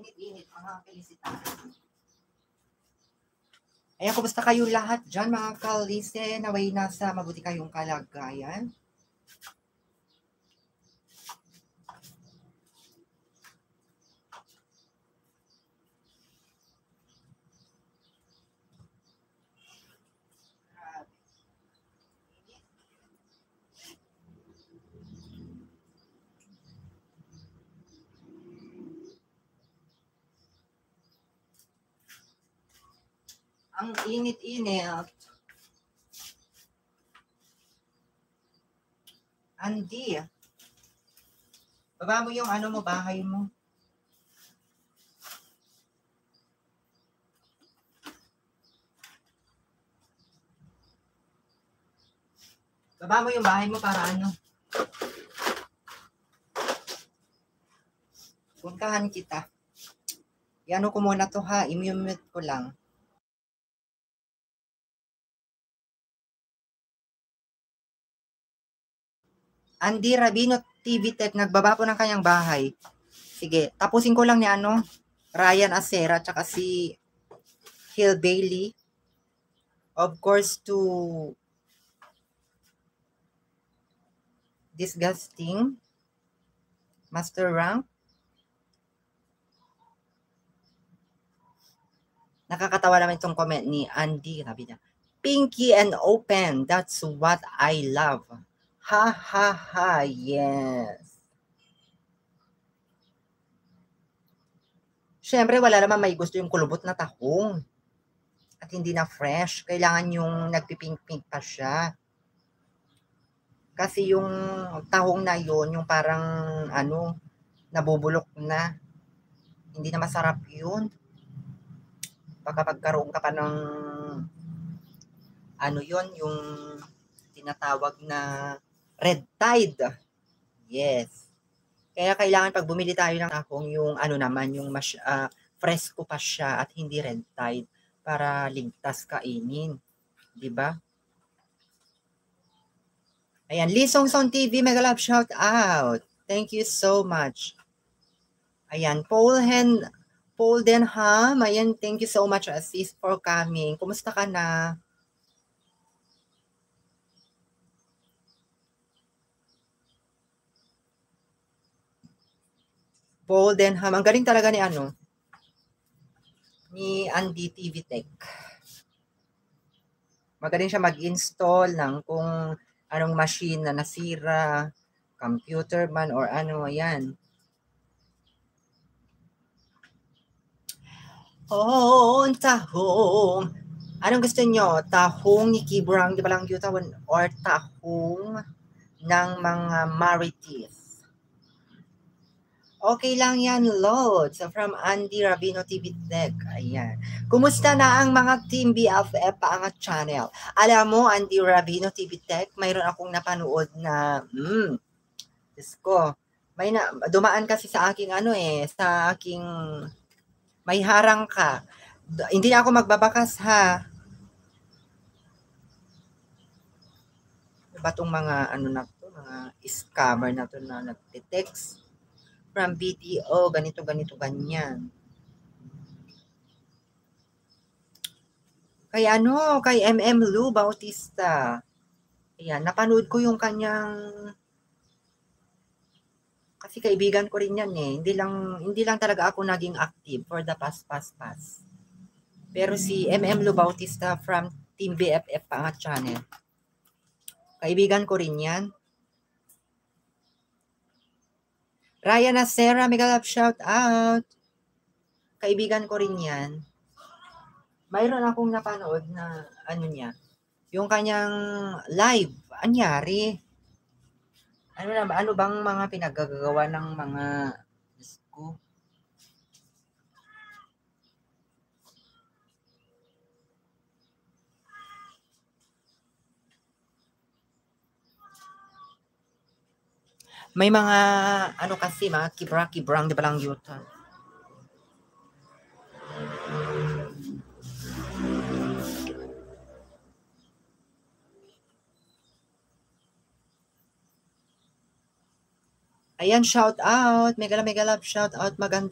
init-init, mga felicitations. Ayan, kumusta kayo lahat dyan, mga kalise? Naway nasa mabuti kayong kalagayan. Ang init-init. Andy, baba mo yung ano mo, bahay mo. Baba mo yung bahay mo para ano. Puntahan kita. Yan ko muna to ha, i-mute ko lang. Andy Rabino TV Tech, nagbaba po ng kanyang bahay. Sige, tapusin ko lang ni ano, Ryan Acera, tsaka si Hill Bailey. Of course, to Disgusting, Master Rank. Nakakatawa naman itong comment ni Andy. Sabi niya, pinky and open, that's what I love. Ha ha ha, yes. Siyempre, wala naman may gusto yung kulubot na tahong. At hindi na fresh. Kailangan yung nagpipink-pink pa siya. Kasi yung tahong na yun, yung parang ano, nabubulok na. Hindi na masarap yun. Baka pagkaroon ka pa ng ano yun, yung tinatawag na red tide. Yes. Kaya kailangan pag bumili tayo ng tahong, yung ano naman, yung mas fresco pa siya at hindi red tide para ligtas kainin. Diba? Ayan, Lee Song Song TV, mega love shout out. Thank you so much. Ayan, Paul Denham, ayan, thank you so much sis for coming. Kumusta ka na? Paul Denham, ang galing talaga ni ano, ni Andy TV Tech. Magaling siya mag-install ng kung anong machine na nasira, computer man or ano, ayan. Oh, tahong. Anong gusto nyo? Tahong ni Kibrang, di ba lang yutawan? Or tahong ng mga Marites? Okay lang yan, Lord. So, from Andy Rabino TV Tech. Ayan. Kumusta na ang mga Team BFF Paangat Channel? Alam mo, Andy Rabino TV Tech, mayroon akong napanood na, Diyos ko, dumaan kasi sa aking sa aking, may harang ka. Hindi na ako magbabakas ha. Diba itong mga mga scammer na to na nagte-text from BDO, ganito, ganyan. Kay kay MM Lou Bautista. Ayan, napanood ko yung kanyang, kasi kaibigan ko rin yan eh. Hindi lang talaga ako naging active for the past. Pero si MM Lou Bautista from Team BFF Paangat Channel, kaibigan ko rin yan. Ryan Acera, mega love shout out. Kaibigan ko rin yan. Mayroon akong napanood na niya, yung kanyang live, anyari. Ano bang mga pinagagawa ng mga disco? May mga kasi mga kibrang di ba lang yuta. Ayan, shout out. Mega love shout out. Maganda.